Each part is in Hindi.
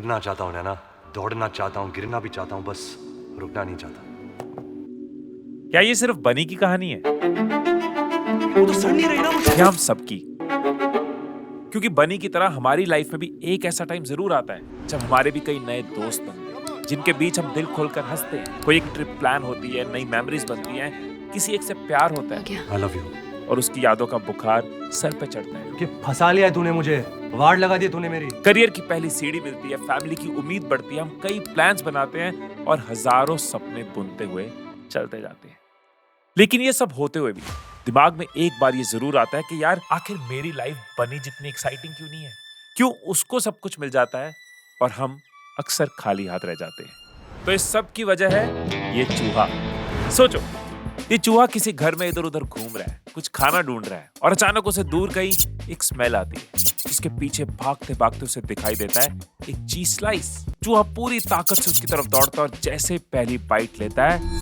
दौड़ना चाहता हूँ नैना, दौड़ना चाहता हूँ, गिरना भी चाहता हूँ, बस रुकना नहीं चाहता। क्या ये सिर्फ बनी की कहानी है? वो तो सड़ नहीं रही ना मुझे। क्या हम सबकी? क्योंकि बनी की तरह हमारी लाइफ में भी एक ऐसा टाइम जरूर आता है जब हमारे भी कई नए दोस्त बनते हैं, जिनके बीच हम दिल खोलकर हंसते हैं। कोई एक ट्रिप प्लान होती है, नई मेमोरीज बनती हैं, किसी एक से प्यार होता है I love you। और उसकी यादों का बुखार सर पे चढ़ता है। कि फंसा लिया है तूने मुझे, वार्ड लगा दिया तूने मेरी। करियर की पहली सीढ़ी मिलती है, फैमिली की उम्मीद बढ़ती है, हम कई प्लान्स बनाते हैं और हजारों सपने बुनते हुए चलते जाते हैं। लेकिन ये सब होते हुए भी दिमाग में एक बार ये जरूर आता है कि यार आखिर मेरी लाइफ बनी जितनी एक्साइटिंग क्यों नहीं है? क्यों उसको सब कुछ मिल जाता है और हम अक्सर खाली हाथ रह जाते हैं? तो इस सब की वजह है ये चूहा। सोचो, ये चूहा किसी घर में इधर उधर घूम रहा है, कुछ खाना ढूंढ रहा है और अचानक उसे दूर कहीं एक स्मेल आती है, जिसके पीछे भागते भागते उसे दिखाई देता है एक चीज स्लाइस। चूहा पूरी ताकत से उसकी तरफ दौड़ता है और जैसे पहली बाइट लेता है,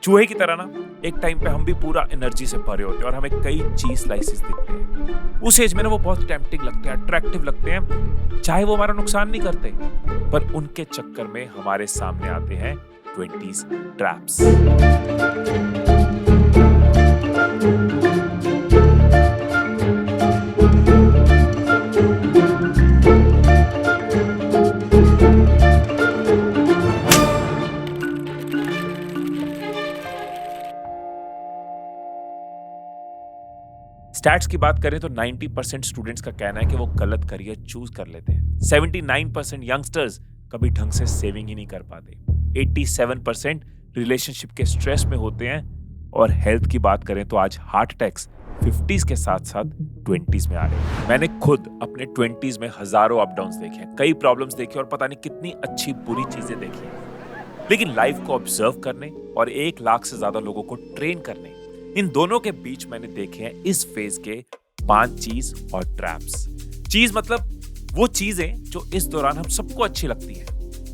चूहे की तरह ना एक टाइम पे हम भी पूरा एनर्जी से भरे होते हैं और हमें कई चीज स्लाइसेस दिखते हैं। उस एज में ना वो बहुत टेम्पटिंग लगते हैं, अट्रैक्टिव लगते हैं, चाहे वो हमारा नुकसान नहीं करते, पर उनके चक्कर में हमारे सामने आते हैं 20s ट्रैप्स। स्टैट्स की बात करें तो 90% स्टूडेंट्स का कहना है कि वो गलत करियर चूज कर लेते हैं। 79% यंगस्टर्स कभी ढंग से सेविंग ही नहीं कर पाते। 87% रिलेशनशिप के स्ट्रेस में होते हैं और हेल्थ की बात करें तो आज हार्ट अटैक्स 50s के साथ साथ 20s में आ रहे हैं। मैंने खुद अपने 20s में हजारों अप डाउन्स देखे हैं, कई प्रॉब्लम्स देखी और पता नहीं कितनी अच्छी बुरी चीजें देखी हैं। लेकिन लाइफ को ऑब्जर्व करने और 1 लाख से ज्यादा लोगों को ट्रेन करने, इन दोनों के बीच मैंने देखे हैं इस फेज के 5 चीज और ट्रैप्स। चीज मतलब वो चीजें जो इस दौरान हम सबको अच्छी लगती हैं,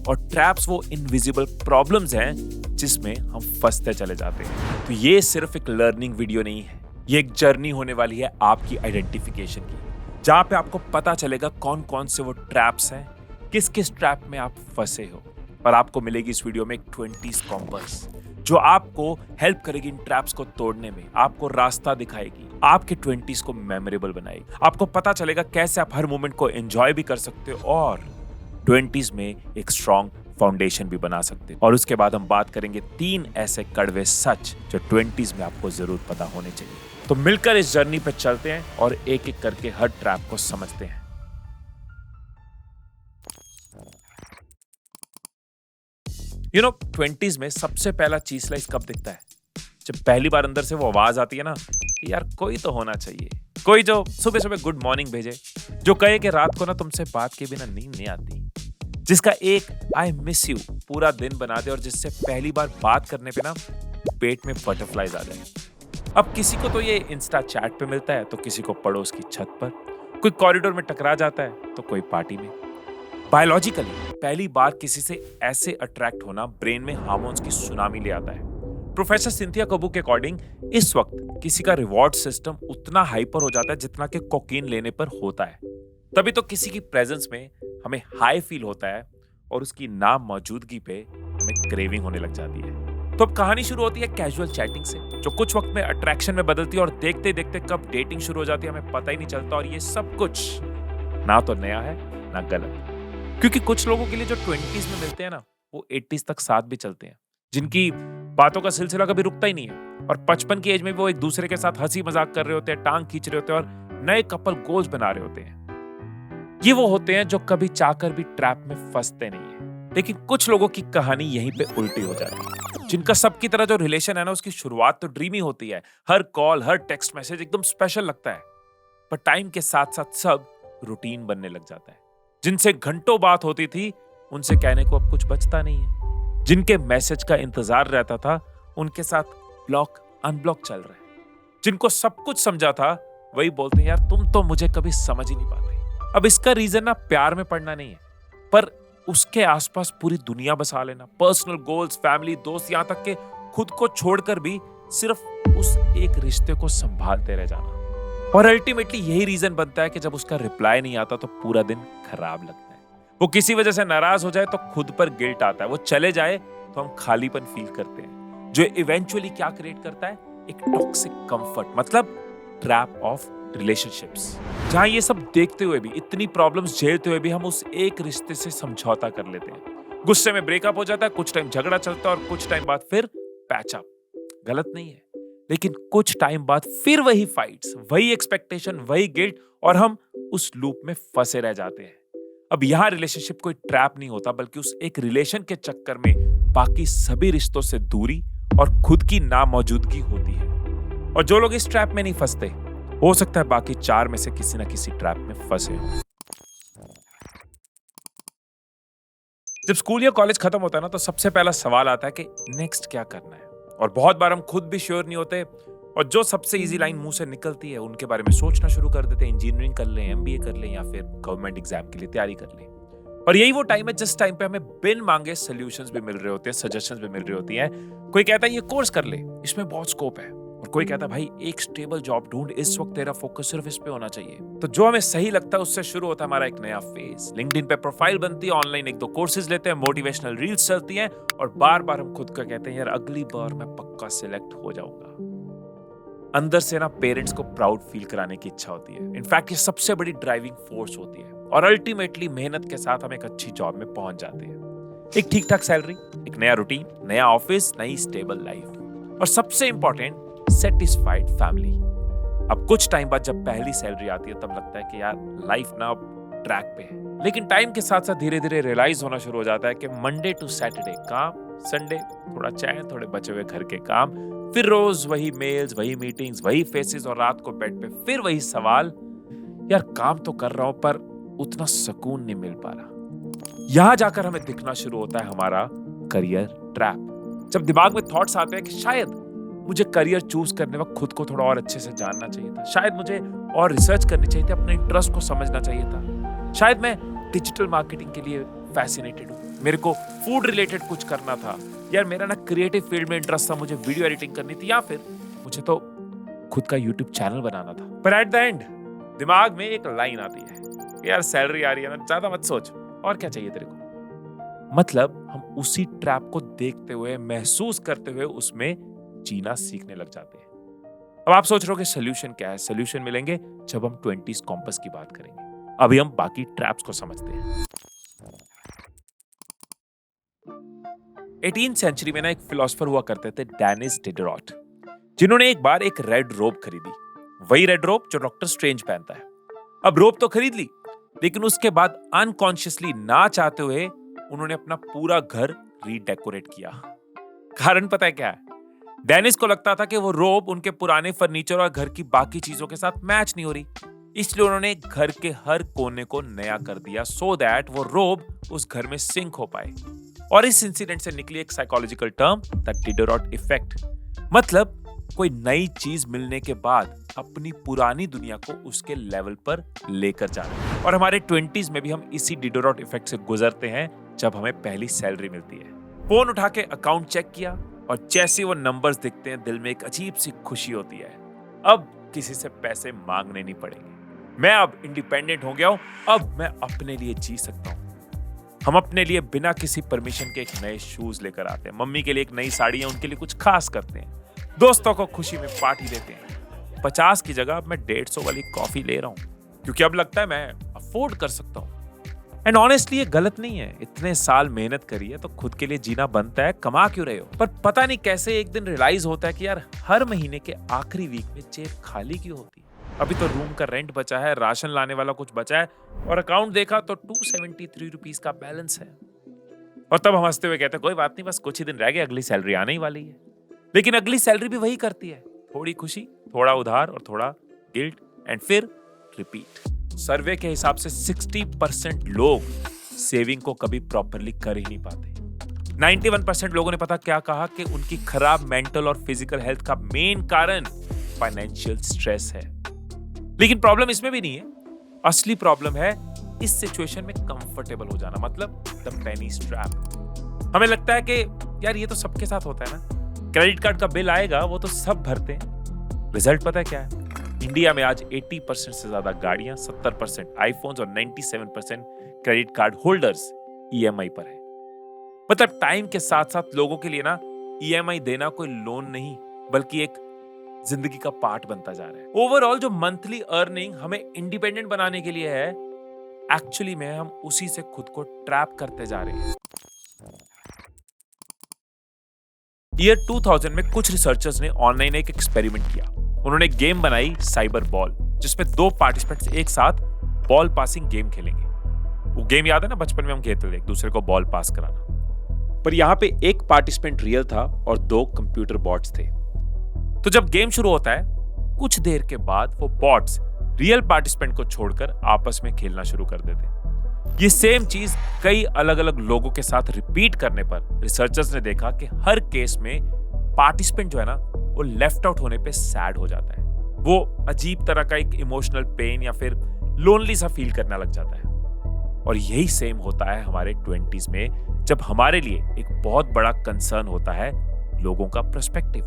और ट्रैप्स वो इनविजिबल प्रॉब्लम्स हैं जिसमें हम फंसते चले जाते हैं। तो ये सिर्फ एक लर्निंग वीडियो नहीं है, ये एक जर्नी होने वाली है आपकी आइडेंटिफिकेशन की, जहां पे आपको पता चलेगा कौन कौन से वो ट्रैप्स हैं, किस किस ट्रैप में आप फंसे हो। और आपको मिलेगी इस वीडियो में एक 20s कॉम्पास जो आपको हेल्प करेगी इन ट्रैप्स को तोड़ने में, आपको रास्ता दिखाएगी, आपके 20s को मेमोरेबल बनाएगी। आपको पता चलेगा कैसे आप हर मोमेंट को एंजॉय भी कर सकते हो और 20s में एक स्ट्रॉन्ग फाउंडेशन भी बना सकते हो। और उसके बाद हम बात करेंगे 3 ऐसे कड़वे सच जो 20s में आपको जरूर पता होने चाहिए। तो मिलकर इस जर्नी पे चलते हैं और एक एक करके हर ट्रैप को समझते हैं। 20s में सबसे पहला चीज स्लाइस कब दिखता है? जब पहली बार अंदर से वो आवाज आती है ना कि यार कोई तो होना चाहिए, कोई जो सुबह सुबह गुड मॉर्निंग भेजे, जो कहे कि रात को ना तुमसे बात के बिना नींद नहीं आती, जिसका एक आई मिस यू पूरा दिन बना दे और जिससे पहली बार बात करने पे ना पेट में बटरफ्लाइज आ जाए। अब किसी को तो ये इंस्टा चैट पे मिलता है, तो किसी को पड़ोस की छत पर, कोई कॉरिडोर में टकरा जाता है, तो कोई पार्टी में। बायोलॉजिकली पहली बार किसी से ऐसे अट्रैक्ट होना ब्रेन में हार्मोन्स की सुनामी ले आता है। प्रोफेसर सिंथिया कबू के अकॉर्डिंग इस वक्त किसी का रिवॉर्ड सिस्टम उतना हाइपर हो जाता है जितना कि कोकीन लेने पर होता है। तभी तो किसी की प्रेजेंस में हमें हाई फील होता है और उसकी ना मौजूदगी पे हमें क्रेविंग होने लग जाती है। तो अब कहानी शुरू होती है कैजुअल चैटिंग से, जो कुछ वक्त में अट्रैक्शन में बदलती है और देखते देखते कब डेटिंग शुरू हो जाती है हमें पता ही नहीं चलता। और ये सब कुछ ना तो नया है ना गलत, क्योंकि कुछ लोगों के लिए जो 20s में मिलते हैं ना वो 80s तक साथ भी चलते हैं, जिनकी बातों का सिलसिला कभी रुकता ही नहीं है और 55 की एज में वो एक दूसरे के साथ हंसी मजाक कर रहे होते हैं, टांग खींच रहे होते हैं और नए कपल गोल्स बना रहे होते हैं। ये वो होते हैं जो कभी चाहकर भी ट्रैप में फंसते नहीं है। लेकिन कुछ लोगों की कहानी यहीं पे उल्टी हो जाती है, जिनका सबकी तरह जो रिलेशन है ना उसकी शुरुआत तो ड्रीमी होती है, हर कॉल हर टेक्स्ट मैसेज एकदम स्पेशल लगता है, पर टाइम के साथ साथ सब रूटीन बनने लग जाता है। जिनसे घंटों बात होती थी उनसे कहने को अब कुछ बचता नहीं है, जिनके मैसेज का इंतजार रहता था उनके साथ ब्लॉक अनब्लॉक चल रहा है, जिनको सब कुछ समझा था वही बोलते हैं यार तुम तो मुझे कभी समझ ही नहीं पाते। अब इसका रीजन ना प्यार में पड़ना नहीं है, पर उसके आसपास पूरी दुनिया बसा लेना, पर्सनल गोल्स, फैमिली, दोस्त, यहां तक के खुद को छोड़कर भी सिर्फ उस एक रिश्ते को संभालते रह जाना। और अल्टीमेटली यही रीजन बनता है कि जब उसका रिप्लाई नहीं आता तो पूरा दिन खराब लगता है। वो किसी वजह से नाराज हो जाए तो खुद पर गिल्ट आता है, वो चले जाए तो हम खालीपन फील करते हैं, जो इवेंचुअली क्या क्रिएट करता है, एक टॉक्सिक कंफर्ट, मतलब ट्रैप ऑफ रिलेशनशिप्स। जहां ये सब देखते हुए भी, इतनी प्रॉब्लम्स झेलते हुए भी हम उस एक रिश्ते से समझौता कर लेते हैं। गुस्से में ब्रेकअप हो जाता है, कुछ टाइम झगड़ा चलता है और कुछ टाइम बाद फिर पैचअप। गलत नहीं है, लेकिन कुछ टाइम बाद फिर वही फाइट्स, वही एक्सपेक्टेशन, वही गिल्ट, और हम उस लूप में फंसे रह जाते हैं। अब यहां रिलेशनशिप कोई ट्रैप नहीं होता, बल्कि उस एक रिलेशन के चक्कर में बाकी सभी रिश्तों से दूरी और खुद की नामौजूदगी होती है। और जो लोग इस ट्रैप में नहीं फंसते, हो सकता है बाकी 4 में से किसी ना किसी ट्रैप में फंसे हो। जब स्कूल या कॉलेज खत्म होता है ना, तो सबसे पहला सवाल आता है कि नेक्स्ट क्या करना है। और बहुत बार हम खुद भी श्योर नहीं होते, और जो सबसे इजी लाइन मुंह से निकलती है उनके बारे में सोचना शुरू कर देते हैं। इंजीनियरिंग कर लें, एमबीए कर लें, या फिर गवर्नमेंट एग्जाम के लिए तैयारी कर लें। और यही वो टाइम है जिस टाइम पे हमें बिन मांगे सॉल्यूशंस भी मिल रहे होते हैं, सजेशंस भी मिल रही होती हैं। कोई कहता है ये कोर्स कर ले, इसमें बहुत स्कोप है, और कोई कहता है भाई एक स्टेबल जॉब ढूंढ, इस वक्त तेरा फोकस सिर्फ इस पे होना चाहिए। तो जो हमें सही लगता है उससे शुरू होता है हमारा एक नया फेज। लिंक्डइन पे प्रोफाइल बनती है, ऑनलाइन 1-2 कोर्सेज लेते हैं, मोटिवेशनल रील्स चलती हैं, और बार बार हम खुद को कहते हैं यार अगली बार मैं पक्का सिलेक्ट हो जाऊंगा। अंदर से ना पेरेंट्स को प्राउड फील कराने की इच्छा होती है। इनफैक्ट ये सबसे बड़ी ड्राइविंग फोर्स होती है, और अल्टीमेटली मेहनत के साथ हम एक अच्छी जॉब में पहुंच जाते हैं। एक ठीक ठाक सैलरी, एक नया रूटीन, नया ऑफिस, नई स्टेबल लाइफ, और सबसे इंपॉर्टेंट सेटिस्फाइड फैमिली। अब कुछ टाइम बाद जब पहली सैलरी आती है, तब लगता है कि यार लाइफ ना अब ट्रैक पे है। लेकिन टाइम के साथ साथ धीरे धीरे रियलाइज होना शुरू हो जाता है कि मंडे टू सैटरडे काम, संडे थोड़ा चैन, थोड़े बचे हुए घर के काम, फिर रोज वही मेल्स, वही मीटिंग्स, वही फेसेस, और रात को बेड पे फिर वही सवाल, यार काम तो कर रहा हूं पर उतना सुकून नहीं मिल पा रहा। यहां जाकर हमें दिखना शुरू होता है हमारा करियर ट्रैप। जब दिमाग में थॉट्स आते हैं कि शायद मुझे करियर चूज करने वक्त खुद को थोड़ा और अच्छे से जानना चाहिए था, शायद मुझे और रिसर्च करनी चाहिए थी, अपने इंटरेस्ट को समझना चाहिए था, शायद मैं डिजिटल मार्केटिंग के लिए फैसिनेटेड हूँ, मेरे को फूड रिलेटेड कुछ करना था, यार मेरा ना क्रिएटिव फील्ड में इंटरेस्ट था, मुझे वीडियो एडिटिंग करनी थी, या फिर मुझे तो खुद का यूट्यूब चैनल बनाना था। पर एट द एंड दिमाग में एक लाइन आती है, यार सैलरी आ रही है ना, ज्यादा मत सोच, और क्या चाहिए तेरे को। मतलब हम उसी ट्रैप को देखते हुए, महसूस करते हुए उसमें जीना सीखने लग जाते हैं। अब आप सोच रहे हो कि सोल्यूशन क्या है? सोल्यूशन मिलेंगे जब हम 20s कॉम्पस की बात करेंगे। अभी हम बाकी ट्रैप्स को समझते हैं। 18th सेंचुरी में ना एक फिलोसोफर हुआ करते थे, डेनिस डिडरॉट, जिन्होंने एक बार एक रेड रोब खरीदी, वही रेड रोब जो डॉक्टर स्ट्रेंज पहनता है। अब रोब तो खरीद ली, लेकिन उसके बाद अनकॉन्शियसली, ना चाहते हुए, उन्होंने अपना पूरा घर रीडेकोरेट किया। कारण पता है क्या है? डेनिस को लगता था कि वो रोब उनके पुराने फर्नीचर और घर की बाकी चीजों के साथ मैच नहीं हो रही, इसलिए उन्होंने घर के हर कोने को नया कर दिया, सो दैट वो रोब उस घर में सिंक हो पाए। और इस इंसिडेंट से निकली एक साइकोलॉजिकल टर्म, द डिडरॉट इफेक्ट। मतलब कोई नई चीज मिलने के बाद अपनी पुरानी दुनिया को उसके लेवल पर लेकर जाना। और हमारे 20s में भी हम इसी डिडरॉट इफेक्ट से गुजरते हैं, जब हमें पहली सैलरी मिलती है। फोन उठा के अकाउंट चेक किया, और जैसे वो नंबर्स दिखते हैं, दिल में एक अजीब सी खुशी होती है। अब किसी से पैसे मांगने नहीं पड़ेंगे, मैं अब इंडिपेंडेंट हो गया हूं, अब मैं अपने लिए जी सकता हूं। हम अपने लिए बिना किसी परमिशन के एक नए शूज लेकर आते हैं, मम्मी के लिए एक नई साड़ी या उनके लिए कुछ खास करते हैं, दोस्तों को खुशी में पार्टी देते हैं। 50 की जगह अब मैं 150 वाली कॉफी ले रहा हूं, क्योंकि अब लगता है मैं अफोर्ड कर सकता हूं। एंड ऑनेस्टली ये गलत नहीं है, इतने साल मेहनत करी है तो खुद के लिए जीना बनता है, कमा क्यों रहे हो? पर पता नहीं कैसे एक दिन रियलाइज होता है कि यार हर महीने के आखिरी वीक में जेब खाली क्यों होती है। अभी तो रूम का रेंट बचा है, राशन लाने वाला कुछ बचा है, और अकाउंट देखा तो 273 रुपीज का बैलेंस है। और तब हम हंसते हुए कहते हैं कोई बात नहीं, बस कुछ ही दिन रह गए, अगली सैलरी आने ही वाली है। लेकिन अगली सैलरी भी वही करती है, थोड़ी खुशी, थोड़ा उधार और थोड़ा गिल्ट, एंड फिर रिपीट। सर्वे के हिसाब से 60% लोग सेविंग को कभी प्रॉपरली कर ही नहीं पाते। 91% लोगों ने पता क्या कहा कि उनकी खराब मेंटल और फिजिकल हेल्थ का मेन कारण फाइनेंशियल स्ट्रेस है। लेकिन प्रॉब्लम इसमें भी नहीं है, असली प्रॉब्लम है इस सिचुएशन में कंफर्टेबल हो जाना, मतलब द पेनी स्ट्रैप। हमें लगता है कि यार ये तो सबके साथ होता है ना, क्रेडिट कार्ड का बिल आएगा वो तो सब भरते हैं। रिजल्ट पता है क्या है? इंडिया में आज 80% से ज्यादा गाड़ियां, 70% आईफोन्स और 97% क्रेडिट कार्ड होल्डर्स ईएमआई पर है। मतलब टाइम के साथ साथ लोगों के लिए ना ईएमआई देना कोई लोन नहीं बल्कि एक जिंदगी का पार्ट बनता जा रहा है। ओवरऑल जो मंथली अर्निंग हमें इंडिपेंडेंट बनाने के लिए है, एक्चुअली में हम उसी से खुद को ट्रैप करते जा रहे हैं। ईयर 2000 में कुछ रिसर्चर्स ने ऑनलाइन एक एक्सपेरिमेंट किया। उन्होंने एक गेम बनाई, साइबर बॉल, जिसमें 2 पार्टिसिपेंट्स एक साथ बॉल पासिंग गेम खेलेंगे। वो गेम याद है ना, बचपन में हम खेलते थे, एक दूसरे को बॉल पास कराना। पर यहाँ पे एक पार्टिसिपेंट रियल था और 2 कंप्यूटर बॉट्स थे। तो जब गेम शुरू होता है, कुछ देर के बाद वो बॉट्स रियल पार्टिसिपेंट को छोड़कर आपस में खेलना शुरू कर देते। ये सेम चीज कई अलग अलग लोगों के साथ रिपीट करने पर रिसर्चर्स ने देखा कि हर केस में पार्टिसिपेंट जो है ना, वो लेफ्ट आउट होने पे सैड हो जाता है। वो अजीब तरह का एक इमोशनल पेन या फिर लोनली सा फील करने लग जाता है। और यही सेम होता है हमारे 20s में, जब हमारे लिए एक बहुत बड़ा कंसर्न होता है लोगों का पर्सपेक्टिव,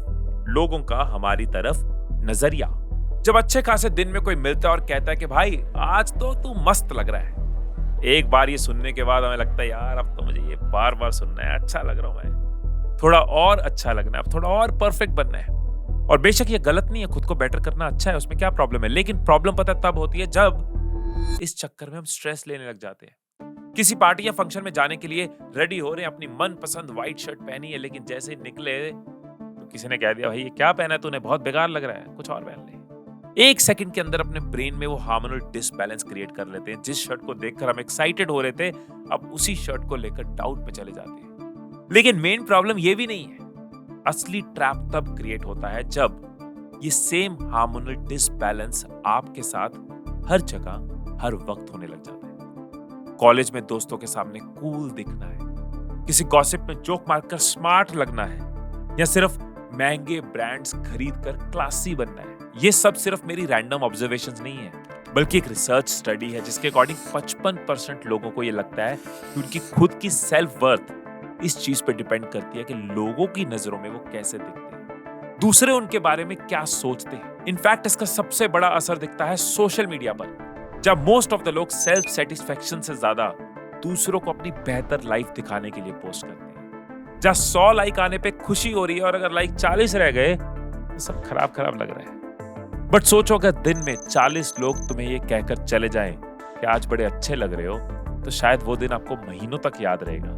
लोगों का हमारी तरफ नजरिया। जब अच्छे खासे दिन में कोई मिलता है और कहता है कि भाई आज तो तू मस्त लग रहा है, एक बार ये सुनने के बाद हमें लगता है यार अब तो मुझे ये बार बार सुनना है, अच्छा लग रहा हूं मैं, थोड़ा और अच्छा लगना है, अब थोड़ा और परफेक्ट बनना है। और बेशक ये गलत नहीं है, खुद को बेटर करना अच्छा है, उसमें क्या प्रॉब्लम है। लेकिन प्रॉब्लम पता तब होती है जब इस चक्कर में हम स्ट्रेस लेने लग जाते हैं। किसी पार्टी या फंक्शन में जाने के लिए रेडी हो रहे हैं, अपनी मनपसंद व्हाइट शर्ट पहनी है, लेकिन जैसे ही निकले तो किसी ने कह दिया भाई ये क्या पहना है तूने, बहुत बेकार लग रहा है, कुछ और पहन ले। एक सेकंड के अंदर अपने ब्रेन में वो हार्मोनल डिसबैलेंस क्रिएट कर लेते हैं। जिस शर्ट को देखकर हम एक्साइटेड हो रहे थे, अब उसी शर्ट को लेकर डाउट में चले जाते हैं। लेकिन मेन प्रॉब्लम ये भी नहीं है। असली ट्रैप तब क्रिएट होता है जब ये सेम हार्मोनल डिसबैलेंस आपके साथ हर जगह हर वक्त होने लग जाता है। कॉलेज में दोस्तों के सामने कूल दिखना है, किसी गॉसिप में जोक मारकर स्मार्ट लगना है, या सिर्फ महंगे ब्रांड्स खरीद कर क्लासी बनना है। ये सब सिर्फ मेरी रैंडम ऑब्जर्वेशंस नहीं है, बल्कि एक रिसर्च स्टडी है जिसके अकॉर्डिंग 55% लोगों को ये लगता है कि उनकी खुद की सेल्फ वर्थ इस चीज पर डिपेंड करती है कि लोगों की नजरों में वो कैसे दिखते हैं, दूसरे उनके बारे में क्या सोचते हैं। इनफैक्ट इसका सबसे बड़ा असर दिखता है सोशल मीडिया पर, जब मोस्ट ऑफ द लोग सेल्फ सेटिस्फेक्शन से ज्यादा दूसरों को अपनी बेहतर लाइफ दिखाने के लिए पोस्ट करते हैं। जहां 100 लाइक आने पे खुशी हो रही है और अगर लाइक 40 रह गए तो सब खराब खराब लग रहा है। बट सोचो अगर दिन में 40 लोग तुम्हें ये कहकर चले जाएं कि आज बड़े अच्छे लग रहे हो, तो शायद वो दिन आपको महीनों तक याद रहेगा।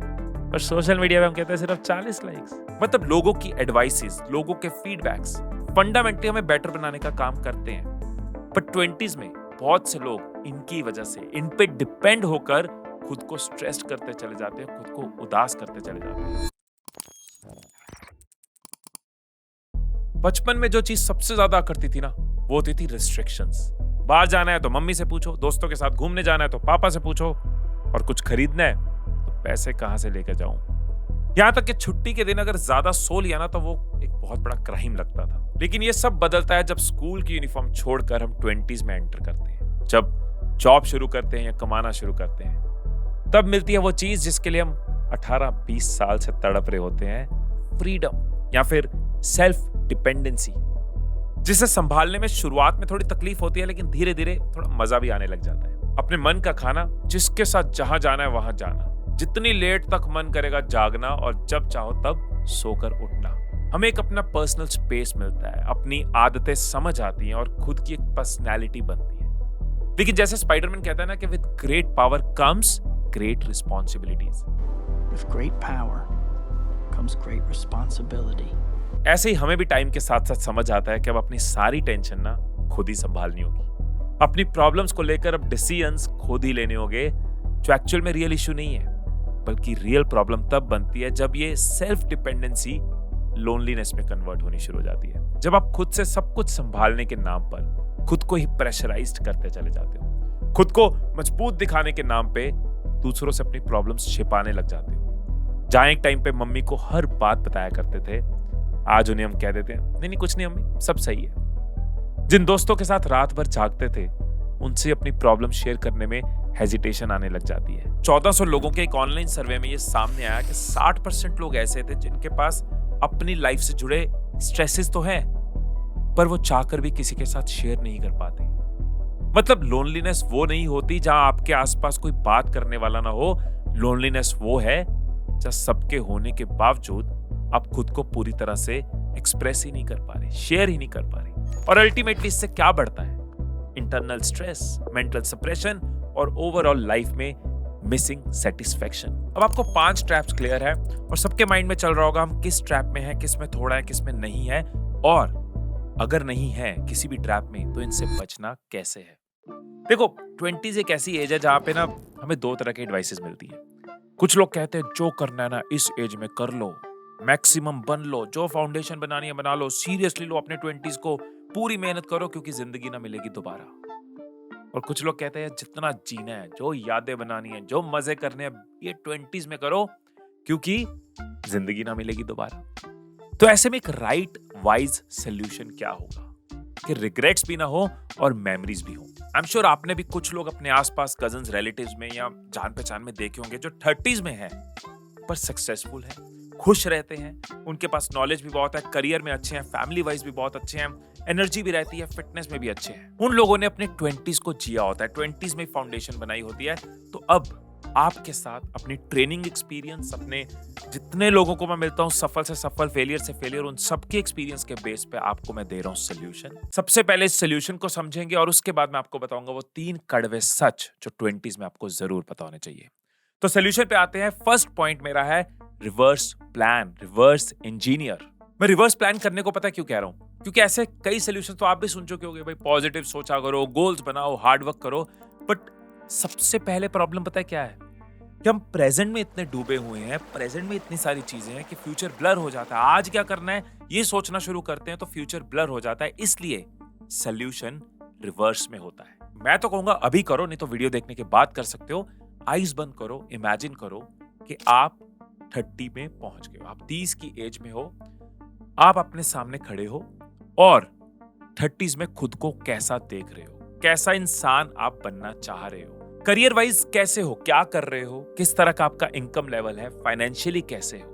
पर सोशल मीडिया में हम कहते हैं सिर्फ 40 लाइक्स। मतलब लोगों की एडवाइसेस, लोगों के फीडबैक्स फंडामेंटली हमें बेटर बनाने का काम करते हैं। पर 20s में बहुत से लोग इनकी वजह से, इन पे डिपेंड होकर खुद को स्ट्रेस्ड करते चले जाते हैं, खुद को उदास करते चले जाते हैं। बचपन में जो चीज सबसे ज्यादा करती थी ना, वो होती थी रिस्ट्रिक्शंस। बाहर जाना है तो मम्मी से पूछो, दोस्तों के साथ घूमने जाना है तो पापा से पूछो, और कुछ खरीदना है तो पैसे कहां से लेकर जाऊं। यहां तक कि छुट्टी के दिन अगर ज्यादा सो लिया ना तो वो एक बहुत बड़ा क्राइम लगता था। लेकिन ये सब बदलता है जब स्कूल की यूनिफॉर्म छोड़कर हम 20s में एंटर करते हैं, जब जॉब शुरू करते हैं या कमाना शुरू करते हैं। तब मिलती है वो चीज जिसके लिए हम 18-20 साल से तड़प रहे होते हैं, फ्रीडम या फिर सेल्फ डिपेंडेंसी, जिसे संभालने में शुरुआत में थोड़ी तकलीफ होती है, लेकिन धीरे धीरे थोड़ा मजा भी आने लग जाता है। अपने मन का खाना, जिसके साथ जहां जाना है वहां जाना, जितनी लेट तक मन करेगा जागना, और जब चाहो तब सोकर उठना। हमें एक अपना पर्सनल स्पेस मिलता है, अपनी आदतें समझ आती हैं और खुद की एक पर्सनैलिटी बनती है। लेकिन जैसे स्पाइडरमैन कहता है ना कि with great power comes great responsibilities. With great power comes great responsibility. ऐसे ही हमें भी टाइम के साथ साथ समझ आता है कि अब अपनी सारी टेंशन ना खुद ही संभालनी होगी। अपनी प्रॉब्लम्स को लेकर अब डिसीजंस खुद ही लेने होंगे, जो एक्चुअल में रियल इशू नहीं है, बल्कि रियल प्रॉब्लम तब बनती है जब ये सेल्फ डिपेंडेंसी लोनलीनेस में कन्वर्ट होनी शुरू हो जाती है। जब आप खुद से सब कुछ संभालने के नाम पर खुद को ही प्रेशराइज्ड करते चले जाते हो, खुद को मजबूत दिखाने के नाम पे दूसरों से अपनी प्रॉब्लम्स छिपाने लग जाते हो। जहां एक टाइम पे मम्मी को हर बात बताया करते थे, आज उन्हें हम कह देते हैं नहीं नहीं कुछ नहीं मम्मी, सब सही है। जिन दोस्तों के साथ रात भर जागते थे, उनसे अपनी प्रॉब्लम शेयर करने में हेजिटेशन आने लग जाती है। 1400 लोगों के एक ऑनलाइन सर्वे में ये सामने आया कि 60% लोग ऐसे थे जिनके पास अपनी लाइफ से जुड़े स्ट्रेसेस तो हैं, पर वो चाहकर भी किसी के साथ शेयर नहीं कर पाते। मतलब लोनलीनेस वो नहीं होती जहां आपके आसपास कोई बात करने वाला ना हो। लोनलीनेस वो है जहां सबके होने के बावजूद आप खुद को पूरी तरह से एक्सप्रेस ही नहीं कर पा रहे, शेयर ही नहीं कर पा रहे। और अल्टीमेटली इससे क्या बढ़ता है? इंटरनल स्ट्रेस, मेंटल सप्रेशन और ओवरऑल लाइफ में मिसिंग सेटिस्फैक्शन। अब आपको 5 ट्रैप्स क्लियर है और सबके माइंड में चल रहा होगा हम किस ट्रैप में है, किस में थोड़ा है, किस में नहीं है, और अगर नहीं है किसी भी ट्रैप में तो इनसे बचना कैसे है। देखो 20s एक ऐसी एज है जहां पे ना हमें 2 तरह की एडवाइसेस मिलती है। कुछ लोग कहते हैं जो करना है ना इस एज में कर लो, मैक्सिमम बन लो, जो फाउंडेशन बनानी है बना लो, सीरियसली लो अपने 20s को, पूरी मेहनत करो क्योंकि जिंदगी ना मिलेगी दोबारा। और कुछ लोग कहते हैं जितना जीना है, जो यादें बनानी है, जो मजे करने हैं, ये 20s में करो क्योंकि जिंदगी ना मिलेगी दोबारा। तो ऐसे में एक राइट वाइज सोल्यूशन क्या होगा कि रिग्रेट्स भी ना हो और मेमोरीज भी हो। आई एम श्योर आपने भी कुछ लोग अपने आसपास कजन्स, रिलेटिव्स में या जान पहचान में देखे होंगे जो 30s में है पर सक्सेसफुल है, खुश रहते हैं, उनके पास नॉलेज भी बहुत है, करियर में अच्छे हैं, फैमिली वाइज भी बहुत अच्छे हैं, एनर्जी भी रहती है, फिटनेस में भी अच्छे हैं। उन लोगों ने अपने 20s को जिया होता है, 20s में फाउंडेशन बनाई होती है। तो अब आपके साथ अपनी ट्रेनिंग एक्सपीरियंस, अपने जितने लोगों को मैं मिलता हूं सफल से सफल, फेलियर से फेलियर, उन सबके एक्सपीरियंस के बेस पे आपको मैं दे रहा हूं सोल्यूशन। सबसे पहले इस सोल्यूशन को समझेंगे और उसके बाद मैं आपको बताऊंगा वो 3 कड़वे सच जो 20s में आपको जरूर पता होने चाहिए। तो सोल्यूशन पे आते हैं। फर्स्ट पॉइंट मेरा है रिवर्स प्लान, रिवर्स इंजीनियर। मैं रिवर्स प्लान करने को पता क्यों कह रहा हूं? क्योंकि ऐसे कई सोल्यूशन तो आप भी सुन चुके होंगे, भाई पॉजिटिव सोचा करो, गोल्स बनाओ, हार्ड वर्क करो। बट सबसे पहले प्रॉब्लम पता है क्या है? कि हम प्रेजेंट में इतने डूबे हुए हैं, प्रेजेंट में इतनी सारी चीजें हैं कि फ्यूचर ब्लर हो जाता है। आज क्या करना है ये सोचना शुरू करते हैं तो फ्यूचर ब्लर हो जाता है। इसलिए सोल्यूशन रिवर्स में होता है। मैं तो कहूंगा अभी करो, नहीं तो वीडियो देखने के बाद कर सकते हो। आइज बंद करो, इमेजिन करो कि आप 30 में पहुंच गए हो, आप 30 की एज में हो, आप अपने सामने खड़े हो और 30s में खुद को कैसा देख रहे हो, कैसा इंसान आप बनना चाह रहे हो, करियर वाइज कैसे हो, क्या कर रहे हो, किस तरह का आपका इनकम लेवल है, फाइनेंशियली कैसे हो,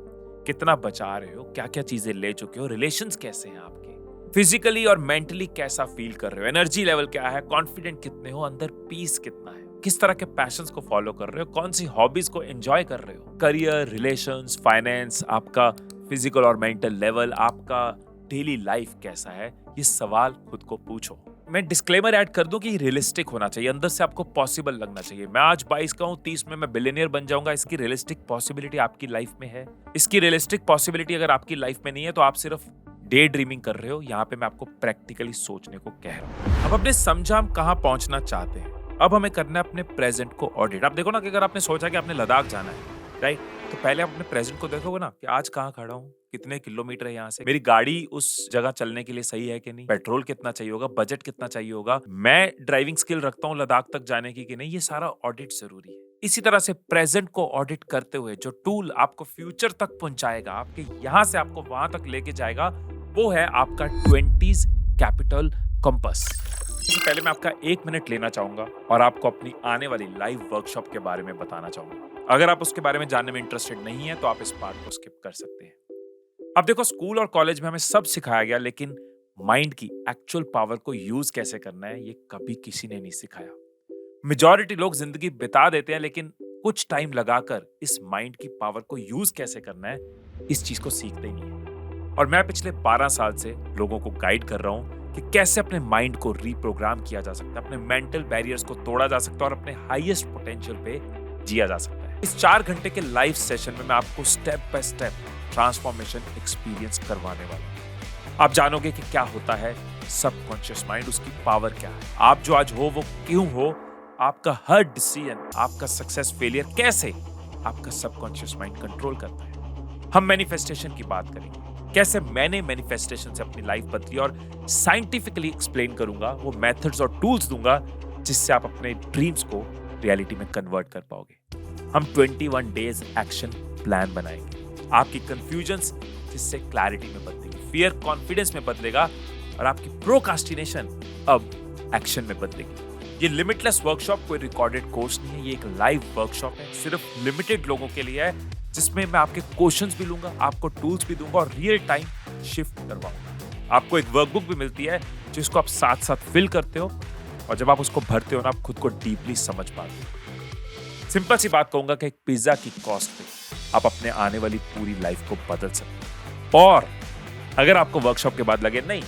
कितना बचा रहे हो, क्या क्या चीजें ले चुके हो, रिलेशंस कैसे हैं आपके, फिजिकली और मेंटली कैसा फील कर रहे हो, एनर्जी लेवल क्या है, कॉन्फिडेंट कितने हो, अंदर पीस कितना है, किस तरह के पैशंस को फॉलो कर रहे हो, कौन सी हॉबीज को एंजॉय कर रहे हो, करियर, रिलेशंस, फाइनेंस, आपका फिजिकल और मेंटल लेवल, आपका डेली लाइफ कैसा है, ये सवाल खुद को पूछो। मैं डिस्क्लेमर ऐड कर दूं कि रियलिस्टिक होना चाहिए, अंदर से आपको पॉसिबल लगना चाहिए। मैं आज 22 का हूं, 30 में मैं बिलियनियर बन जाऊंगा, इसकी रियलिस्टिक पॉसिबिलिटी आपकी लाइफ में है? इसकी रियलिस्टिक पॉसिबिलिटी अगर आपकी लाइफ में नहीं है तो आप सिर्फ डे ड्रीमिंग कर रहे हो। यहाँ पे मैं आपको प्रैक्टिकली सोचने को कह रहा हूँ। अब अपने समझा हम कहाँ पहुंचना चाहते हैं, अब हमें करना है अपने प्रेजेंट को ऑडिट। आप देखो ना कि अगर आपने सोचा कि आपने लद्दाख जाना है, राइट, तो पहले आप अपने प्रेजेंट को देखोगे ना कि आज कहाँ खड़ा हूँ, कितने किलोमीटर है यहाँ से, मेरी गाड़ी उस जगह चलने के लिए सही है कि नहीं, पेट्रोल कितना चाहिए होगा, बजट कितना चाहिए होगा, मैं ड्राइविंग स्किल रखता हूँ लद्दाख तक जाने की कि नहीं, ये सारा ऑडिट जरूरी है। इसी तरह से प्रेजेंट को ऑडिट करते हुए जो टूल आपको फ्यूचर तक पहुंचाएगा, आपके यहाँ से आपको वहां तक लेके जाएगा, वो है आपका 20s कैपिटल कंपास। इससे पहले मैं आपका 1 मिनट लेना चाहूंगा और आपको अपनी आने वाली लाइव वर्कशॉप के बारे में बताना चाहूंगा। अगर आप उसके बारे में जानने में इंटरेस्टेड नहीं है तो आप इस पार्ट को स्किप कर सकते हैं। अब देखो, स्कूल और कॉलेज में हमें सब सिखाया गया, लेकिन माइंड की एक्चुअल पावर को यूज कैसे करना है ये कभी किसी ने नहीं सिखाया। मेजॉरिटी लोग जिंदगी बिता देते हैं लेकिन कुछ टाइम लगाकर इस माइंड की पावर को यूज कैसे करना है इस चीज को सीखते ही नहीं है। और मैं पिछले 12 साल से लोगों को गाइड कर रहा हूं कि कैसे अपने माइंड को रीप्रोग्राम किया जा सकता है, अपने मेंटल बैरियर्स को तोड़ा जा सकता है और अपने हाईएस्ट पोटेंशियल पे जिया जा सकता है। इस 4 घंटे के लाइव सेशन में मैं आपको step by step transformation experience करवाने वाला हूं। आप जानोगे कि क्या होता है सबकॉन्शियस माइंड, उसकी पावर क्या है, आप जो आज हो वो क्यों हो, आपका हर डिसीजन, आपका सक्सेस फेलियर कैसे आपका सबकॉन्शियस माइंड कंट्रोल करता है। हम मैनिफेस्टेशन की बात करेंगे, कैसे मैंने मैनिफेस्टेशन से अपनी लाइफ बदली और साइंटिफिकली एक्सप्लेन करूंगा, वो मेथड्स और टूल्स दूंगा जिससे आप अपने ड्रीम्स को रियलिटी में कन्वर्ट कर पाओगे। हम 21 डेज एक्शन प्लान बनाएंगे, आपकी कंफ्यूजन्स जिससे क्लैरिटी में बदलेगी, फियर कॉन्फिडेंस में बदलेगा और आपकी प्रोकास्टिनेशन अब एक्शन में बदलेगी। ये लिमिटलेस वर्कशॉप कोई रिकॉर्डेड कोर्स नहीं है, ये एक लाइव वर्कशॉप है, सिर्फ लिमिटेड लोगों के लिए है, जिसमें मैं आपके क्वेश्चंस भी लूंगा, आपको टूल्स भी दूंगा और रियल टाइम शिफ्ट करवाऊंगा। आपको एक वर्कबुक भी मिलती है जिसको आप साथ साथ फिल करते हो, और जब आप उसको भरते हो ना, आप खुद को डीपली समझ पाते हो। सिंपल सी बात कहूंगा कि एक पिज्जा की कॉस्ट पे आप अपने आने वाली पूरी लाइफ को बदल सकते हो। और अगर आपको वर्कशॉप के बाद लगे नहीं,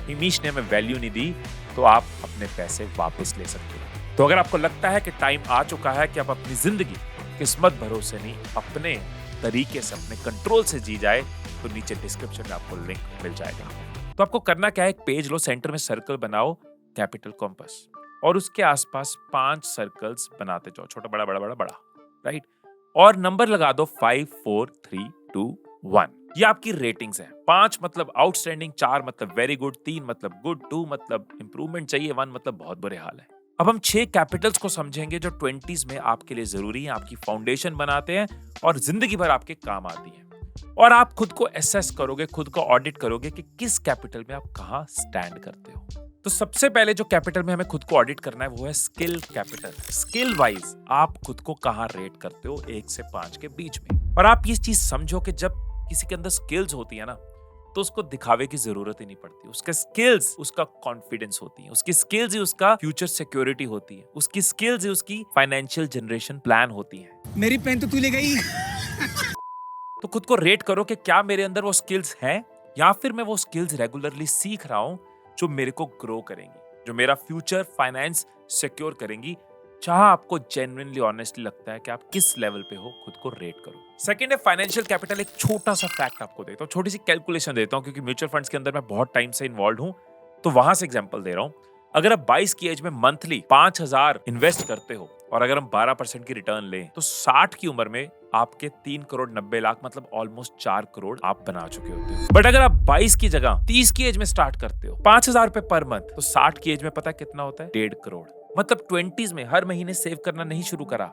हिमीश ने हमें वैल्यू नहीं दी, तो आप अपने पैसे वापस ले सकते हो। तो अगर आपको लगता है कि टाइम आ चुका है कि आप अपनी जिंदगी किस्मत भरोसे नहीं, अपने तरीके से, अपने कंट्रोल से जी जाए, तो नीचे डिस्क्रिप्शन में आपको लिंक मिल जाएगा। तो आपको करना क्या है, एक पेज लो, सेंटर में सर्कल बनाओ, कैपिटल कॉम्पस, और उसके आसपास 5 सर्कल्स बनाते जाओ, छोटा बड़ा बड़ा बड़ा बड़ा, राइट। और नंबर लगा दो 5 4 3 2 1। ये आपकी रेटिंग्स हैं। 5 मतलब आउटस्टैंडिंग, 4 मतलब वेरी गुड, 3 मतलब गुड, 2 मतलब इंप्रूवमेंट चाहिए, 1 मतलब बहुत बुरे हाल है। अब हम 6 कैपिटल्स को समझेंगे जो 20s में आपके लिए जरूरी है, आपकी फाउंडेशन बनाते हैं और जिंदगी भर आपके काम आती है। और आप खुद को एसेस करोगे, खुद को ऑडिट करोगे कि किस कैपिटल में आप कहां स्टैंड करते हो। तो सबसे पहले जो कैपिटल में हमें खुद को ऑडिट करना है वो है स्किल कैपिटल। स्किल वाइज आप खुद को कहां रेट करते हो 1 से 5 के बीच में। और आप ये चीज समझो कि जब किसी के अंदर स्किल्स होती है ना, तो उसको दिखावे की जरूरत ही नहीं पड़ती। उसके स्किल्स उसका कॉन्फिडेंस होती है, उसकी स्किल्स ही उसका फ्यूचर सिक्योरिटी होती है, उसकी स्किल्स ही उसकी फाइनेंशियल जनरेशन प्लान होती है। मेरी पेन तो तू ले गई। तो खुद को रेट करो कि क्या मेरे अंदर वो स्किल्स हैं, या फिर मैं वो स्किल्स रेगुलरली सीख रहा हूं जो मेरे को ग्रो करेंगी, जो मेरा फ्यूचर फाइनेंस सिक्योर करेंगी। चाहे आपको जेन्युइनली ऑनेस्टली लगता है कि आप किस लेवल पे हो, खुद को रेट करो। सेकंड है फाइनेंशियल कैपिटल। एक छोटा सा फैक्ट आपको देता हूँ, छोटी सी कैलकुलेशन देता हूँ, क्योंकि म्यूचुअल फंड्स के अंदर मैं बहुत टाइम से इन्वॉल्व हूँ, तो वहां से एग्जांपल दे रहा हूँ। अगर आप 22 की एज में मंथली 5000 इन्वेस्ट करते हो, और अगर हम 12% की रिटर्न लें, तो 60 की उम्र में आपके 3 करोड़ 90 लाख मतलब ऑलमोस्ट 4 करोड़ आप बना चुके होते हो। बट अगर आप 22 की जगह 30 की एज में स्टार्ट करते हो, 5000 रुपए पर मंथ, तो 60 की एज में पता कितना होता है? 1.5 करोड़। मतलब 20s में हर महीने सेव करना नहीं शुरू करा,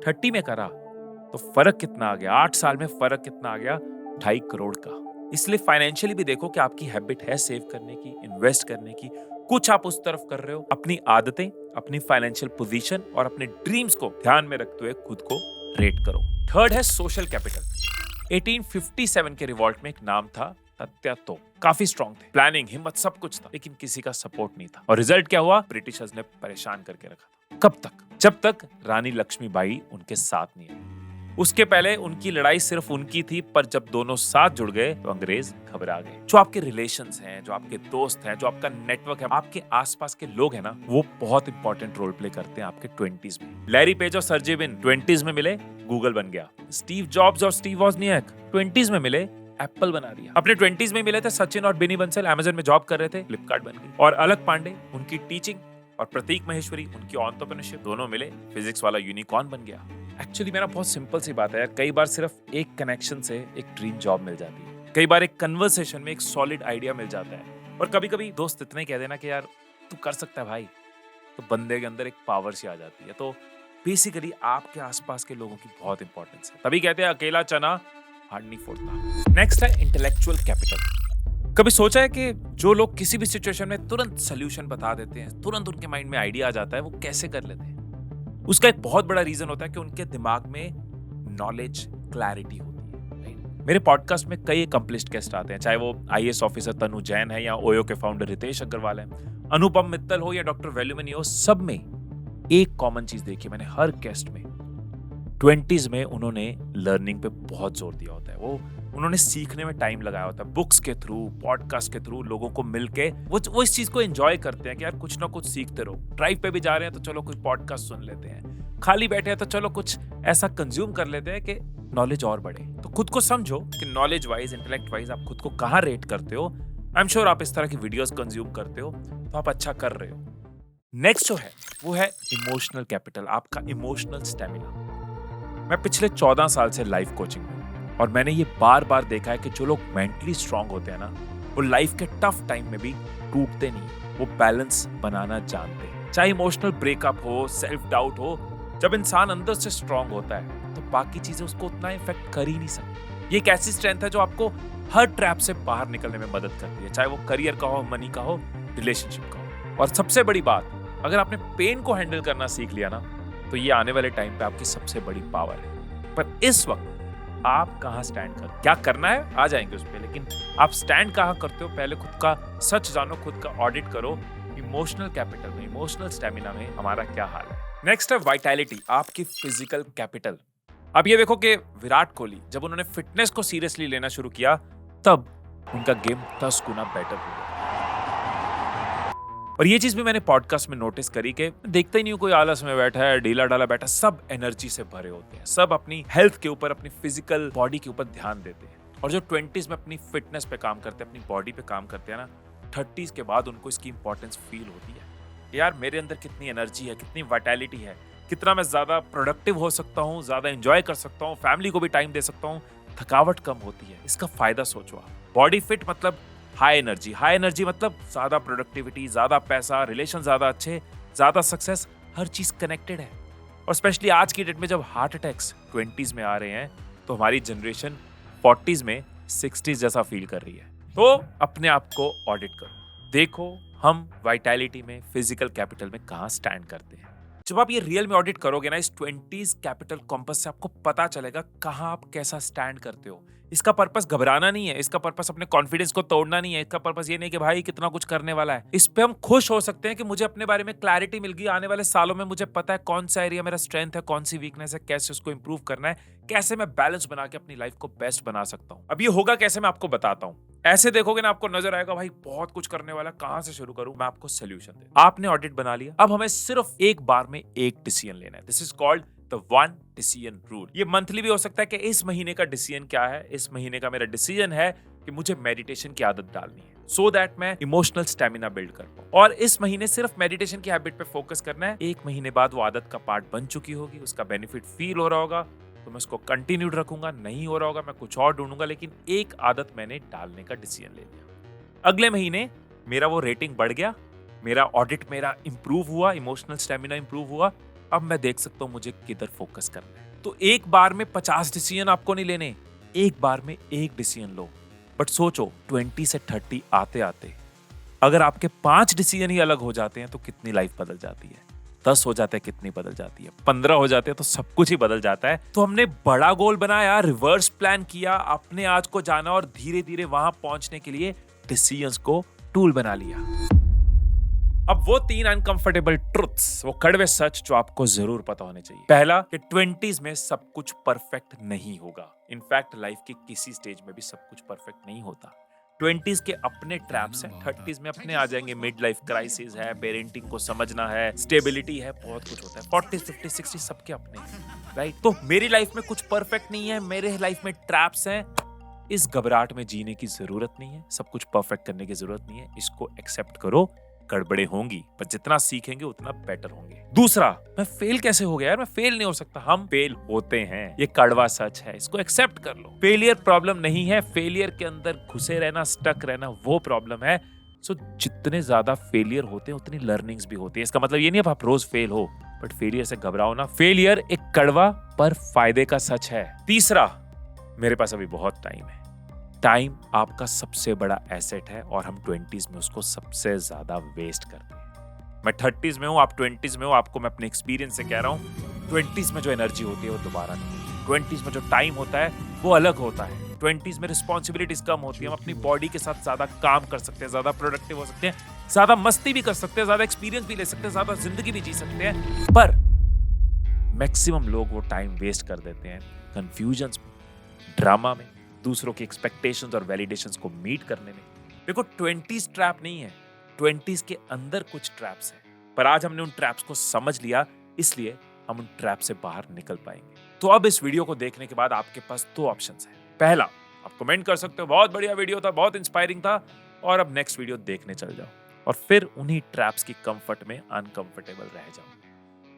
30 में करा, तो फर्क कितना आ गया? 8 साल में फर्क कितना आ गया? 2.5 करोड़ का। इसलिए फाइनेंशियली भी देखो कि आपकी हैबिट है सेव करने की, इन्वेस्ट करने की, कुछ आप उस तरफ कर रहे हो। अपनी आदतें, अपनी फाइनेंशियल पोजीशन और अपने ड्रीम्स को ध्यान में रखते हुए खुद को रेट करो। थर्ड है सोशल कैपिटल। 1857 के रिवॉल्ट में एक नाम था तत्या तो। काफी स्ट्रॉन्ग थे, प्लानिंग, हिम्मत सब कुछ था, लेकिन किसी का सपोर्ट नहीं था। और रिजल्ट क्या हुआ? ब्रिटिशर्स ने परेशान करके रखा था। कब तक? जब तक रानी लक्ष्मीबाई उनके साथ नहीं आई। उसके पहले उनकी लड़ाई सिर्फ उनकी थी, पर जब दोनों साथ जुड़ गए तो अंग्रेज घबरा गए। जो आपके रिलेशंस हैं, जो आपके दोस्त हैं, जो आपका नेटवर्क है, आपके आसपास के लोग हैं ना, वो बहुत इंपॉर्टेंट रोल प्ले करते हैं आपके 20s में। लैरी पेज और सर्जी बिन 20s में मिले, गूगल बन गया। स्टीव जॉब्स और स्टीव वॉजनियाक 20s में मिले, एप्पल बना दिया। अपने 20s में मिले थे सचिन और बिनी बंसल, अमेज़न में जॉब कर रहे थे, फ्लिपकार्ट बन गई। और अलक पांडे, उनकी टीचिंग, और प्रतीक महेश्वरी, उनकी एंटरप्रेन्योरशिप, दोनों मिले, फिजिक्स वाला यूनिकॉर्न बन गया। एक्चुअली मेरा बहुत सिंपल सी बात है यार, कई बार सिर्फ एक कनेक्शन से एक ड्रीम जॉब मिल जाती है, कई बार एक कन्वर्सेशन में एक सॉलिड आइडिया मिल जाता है, और कभी कभी दोस्त इतना ही कह देना कि यार तू कर सकता है भाई, तो बंदे के अंदर एक पावर सी आ जाती है। तो बेसिकली आपके आसपास के लोगों की बहुत इंपॉर्टेंस है। तभी कहते हैं अकेला चना हाथ नहीं फोड़ता। नेक्स्ट है इंटेलेक्चुअल कैपिटल। कभी सोचा है कि जो लोग किसी भी सिचुएशन में तुरंत सोल्यूशन बता देते हैं, तुरंत उनके माइंड में आइडिया आ जाता है, वो कैसे कर लेते हैं? उसका एक बहुत बड़ा रीजन होता है कि उनके दिमाग में नॉलेज क्लैरिटी होती है, राइट? मेरे पॉडकास्ट में कई अकम्प्लिश्ड गेस्ट आते हैं, चाहे वो IAS ऑफिसर तनु जैन है, या ओयो के फाउंडर रितेश अग्रवाल है, अनुपम मित्तल हो, या डॉक्टर वैल्यूमनी हो। सब में एक कॉमन चीज देखी मैंने हर गेस्ट में, 20s में उन्होंने लर्निंग पे बहुत जोर दिया होता है। वो उन्होंने सीखने में टाइम लगाया होता है, बुक्स के थ्रू, पॉडकास्ट के थ्रू, लोगों को मिलके वो इस चीज को एंजॉय करते हैं कि यार कुछ ना कुछ सीखते रहो। ड्राइव पे भी जा रहे हैं तो चलो कोई पॉडकास्ट सुन लेते हैं, खाली बैठे हैं तो चलो कुछ ऐसा कंज्यूम कर लेते हैं कि नॉलेज और बढ़े। तो खुद को समझो कि नॉलेज वाइज, इंटेलेक्ट वाइज आप खुद को कहाँ रेट करते हो। आई एम श्योर आप इस तरह की वीडियोस कंज्यूम करते हो, तो आप अच्छा कर रहे हो। नेक्स्ट जो है वो है इमोशनल कैपिटल, आपका इमोशनल स्टेमिना। मैं पिछले 14 साल से लाइफ कोचिंग में हूं, और मैंने ये बार बार देखा है कि जो लोग मेंटली स्ट्रांग होते हैं ना, वो लाइफ के टफ टाइम में भी टूटते नहीं, वो बैलेंस बनाना जानते हैं। चाहे इमोशनल ब्रेकअप हो, सेल्फ डाउट हो, जब इंसान अंदर से स्ट्रांग होता है तो बाकी चीजें उसको उतना इफेक्ट कर ही नहीं सकती। ये एक ऐसी स्ट्रेंथ है जो आपको हर ट्रैप से बाहर निकलने में मदद करती है, चाहे वो करियर का हो, मनी का हो, रिलेशनशिप का हो। और सबसे बड़ी बात, अगर आपने पेन को हैंडल करना सीख लिया ना, तो ये आने वाले टाइम पे आपकी सबसे बड़ी पावर है। पर इस वक्त आप कहाँ स्टैंड कर, क्या करना है आ जाएंगे उस पर, लेकिन आप स्टैंड कहाँ करते हो पहले खुद का सच जानो, खुद का ऑडिट करो। इमोशनल कैपिटल में, इमोशनल स्टेमिना में हमारा क्या हाल है। नेक्स्ट है वाइटैलिटी, आपकी फिजिकल कैपिटल। अब ये देखो कि विराट कोहली जब उन्होंने फिटनेस को सीरियसली लेना शुरू किया तब उनका गेम 10 गुना बेटर हो गया। और ये चीज भी मैंने पॉडकास्ट में नोटिस करी कि देखते ही नहीं कोई आलस में बैठा है, ढीला ढाला बैठा, सब एनर्जी से भरे होते हैं, सब अपनी हेल्थ के ऊपर, अपनी फिजिकल बॉडी के ऊपर ध्यान देते हैं। और जो 20s में अपनी फिटनेस पे काम करते हैं, अपनी बॉडी पे काम करते हैं ना, 30s के बाद उनको इसकी इंपॉर्टेंस फील होती है। यार मेरे अंदर कितनी एनर्जी है, कितनी वाइटैलिटी है, कितना मैं ज्यादा प्रोडक्टिव हो सकता हूँ, ज्यादा एंजॉय कर सकता हूँ, फैमिली को भी टाइम दे सकता हूँ, थकावट कम होती है। इसका फायदा सोचो आप। बॉडी फिट मतलब हाई एनर्जी मतलब ज्यादा प्रोडक्टिविटी, ज्यादा पैसा, रिलेशन ज्यादा अच्छे, ज्यादा सक्सेस, हर चीज कनेक्टेड है। और स्पेशली आज की डेट में जब हार्ट अटैक्स 20s में आ रहे हैं तो हमारी जनरेशन 40s में 60s जैसा फील कर रही है। तो अपने आप को ऑडिट करो, देखो हम वाइटैलिटी में, फिजिकल कैपिटल में कहाँ स्टैंड करते हैं। जब आप ये रियल में ऑडिट करोगे ना, इस 20s कैपिटल कॉम्पस से आपको पता चलेगा कहाँ आप कैसा स्टैंड करते हो। इसका पर्पस घबराना नहीं है, इसका पर्पस अपने कॉन्फिडेंस को तोड़ना नहीं है, इसका पर्पस ये नहीं कि भाई कितना कुछ करने वाला है। इस पे हम खुश हो सकते हैं कि मुझे अपने बारे में क्लैरिटी मिल गई, आने वाले सालों में मुझे पता है कौन सा एरिया मेरा स्ट्रेंथ है, कौन सी वीकनेस है, कैसे उसको इंप्रूव करना है, कैसे मैं बैलेंस बना के अपनी लाइफ को बेस्ट बना सकता हूँ। अब ये होगा कैसे, मैं आपको बताता हूँ। ऐसे देखोगे ना आपको नजर आएगा भाई बहुत कुछ करने वाला, कहाँ से शुरू करूँ, मैं आपको सोल्यूशन दे। आपने ऑडिट बना लिया, अब हमें सिर्फ एक बार में एक डिसीजन लेना है। This is called the 1 decision rule. ये मंथली भी हो सकता है कि इस महीने का डिसीजन क्या है। इस महीने का मेरा डिसीजन है कि मुझे मेडिटेशन की आदत डालनी है, सो दैट मैं इमोशनल स्टेमिना बिल्ड कर पाऊं। और इस महीने सिर्फ मेडिटेशन की हैबिट पे फोकस करना है। एक महीने बाद वो आदत का पार्ट बन चुकी होगी, उसका बेनिफिट फील हो रहा होगा तो मैं उसको कंटिन्यूड रखूंगा, नहीं हो रहा होगा मैं कुछ और ढूंढूंगा, लेकिन एक आदत मैंने डालने का डिसीजन ले लिया। अगले महीने मेरा वो रेटिंग बढ़ गया, मेरा ऑडिट मेरा इंप्रूव हुआ, इमोशनल स्टेमिना इंप्रूव हुआ। अब मैं देख सकता हूं मुझे किधर फोकस करना है। तो एक बार में 50 डिसीजन आपको नहीं लेने, एक बार में एक डिसीजन लो। बट सोचो 20 से 30 आते आते अगर आपके 5 डिसीजन ही अलग हो जाते हैं तो कितनी लाइफ बदल जाती है। 10 हो जाते हैं कितनी बदल जाती है, 15 हो जाते हैं तो सब कुछ ही बदल जाता है। तो हमने बड़ा गोल बनाया, रिवर्स प्लान किया, अपने आज को जाना और धीरे धीरे वहां पहुंचने के लिए डिसीजंस को टूल बना लिया। अब वो 3 अनकंफर्टेबल ट्रुथ्स, वो कड़वे सच जो आपको जरूर पता होने चाहिए। पहला कि 20s में सब कुछ परफेक्ट नहीं होगा। इनफैक्ट लाइफ के किसी स्टेज में भी सब कुछ परफेक्ट नहीं होता। 20s के अपने ट्रैप्स हैं, 30s में अपने आ जाएंगे। मिड लाइफ क्राइसिस है, पेरेंटिंग को समझना है, स्टेबिलिटी है, बहुत कुछ होता है। 40s 50s 60s सबके अपने हैं, राइट? तो मेरी लाइफ में कुछ परफेक्ट नहीं है, मेरे लाइफ में ट्रैप्स हैं। इस घबराहट में जीने की जरूरत नहीं है, सब कुछ परफेक्ट करने की जरूरत नहीं है। इसको एक्सेप्ट करो, गड़बड़े होंगी पर जितना सीखेंगे उतना बेटर होंगे। दूसरा, मैं फेल कैसे हो गया यार, मैं फेल नहीं हो सकता। हम फेल होते हैं, ये कड़वा सच है, इसको एक्सेप्ट कर लो। फेलियर प्रॉब्लम नहीं है, फेलियर के अंदर घुसे रहना, स्टक रहना वो प्रॉब्लम है। सो जितने ज्यादा फेलियर होते हैं उतनी लर्निंग्स भी होती है। इसका मतलब ये नहीं आप रोज फेल हो, बट फेलियर से घबराओ ना। फेलियर एक कड़वा पर फायदे का सच है। तीसरा, मेरे पास अभी बहुत टाइम है। टाइम आपका सबसे बड़ा एसेट है और हम 20s में उसको सबसे ज्यादा वेस्ट करते हैं। मैं 30s में हूं, आप 20s में हो, आपको मैं अपने एक्सपीरियंस से कह रहा हूं, 20s में जो एनर्जी होती है वो दोबारा नहीं। 20s में जो टाइम होता है वो अलग होता है। 20s में रिस्पॉन्सिबिलिटीज कम होती है, हम अपनी बॉडी के साथ ज्यादा काम कर सकते हैं, ज्यादा प्रोडक्टिव हो सकते हैं, ज्यादा मस्ती भी कर सकते हैं, ज्यादा एक्सपीरियंस भी ले सकते हैं, ज्यादा जिंदगी भी जी सकते हैं। पर मैक्सिमम लोग वो टाइम वेस्ट कर देते हैं कंफ्यूजन्स में, ड्रामा में, दूसरों की एक्सपेक्टेशंस और वैलिडेशंस को मीट करने में। देखो 20s ट्रैप नहीं है, 20s के अंदर कुछ ट्रैप्स हैं, पर आज हमने उन ट्रैप्स को समझ लिया, इसलिए हम उन ट्रैप से बाहर निकल पाएंगे। तो अब इस वीडियो को देखने के बाद आपके पास 2 ऑप्शंस हैं। पहला, आप कमेंट कर सकते हो बहुत बढ़िया वीडियो था, बहुत इंस्पायरिंग था, और अब नेक्स्ट वीडियो देखने चल जाओ और फिर उन्हीं ट्रैप्स की कंफर्ट में अनकंफर्टेबल रह जाओ।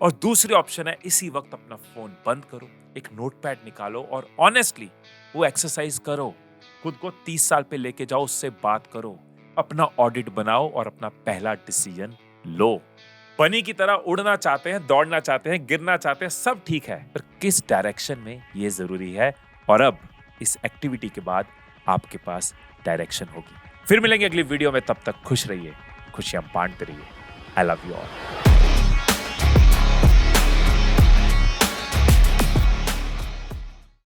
और दूसरी ऑप्शन है, इसी वक्त अपना फोन बंद करो, एक नोटपैड निकालो और ऑनेस्टली वो एक्सरसाइज करो, खुद को 30 साल पे लेके जाओ, उससे बात करो, अपना ऑडिट बनाओ और अपना पहला डिसीजन लो। बनी की तरह उड़ना चाहते हैं, दौड़ना चाहते हैं, गिरना चाहते हैं, सब ठीक है, पर किस डायरेक्शन में ये जरूरी है। और अब इस एक्टिविटी के बाद आपके पास डायरेक्शन होगी। फिर मिलेंगे अगली वीडियो में, तब तक खुश रहिए, खुशियां बांटते रहिए। I love you all.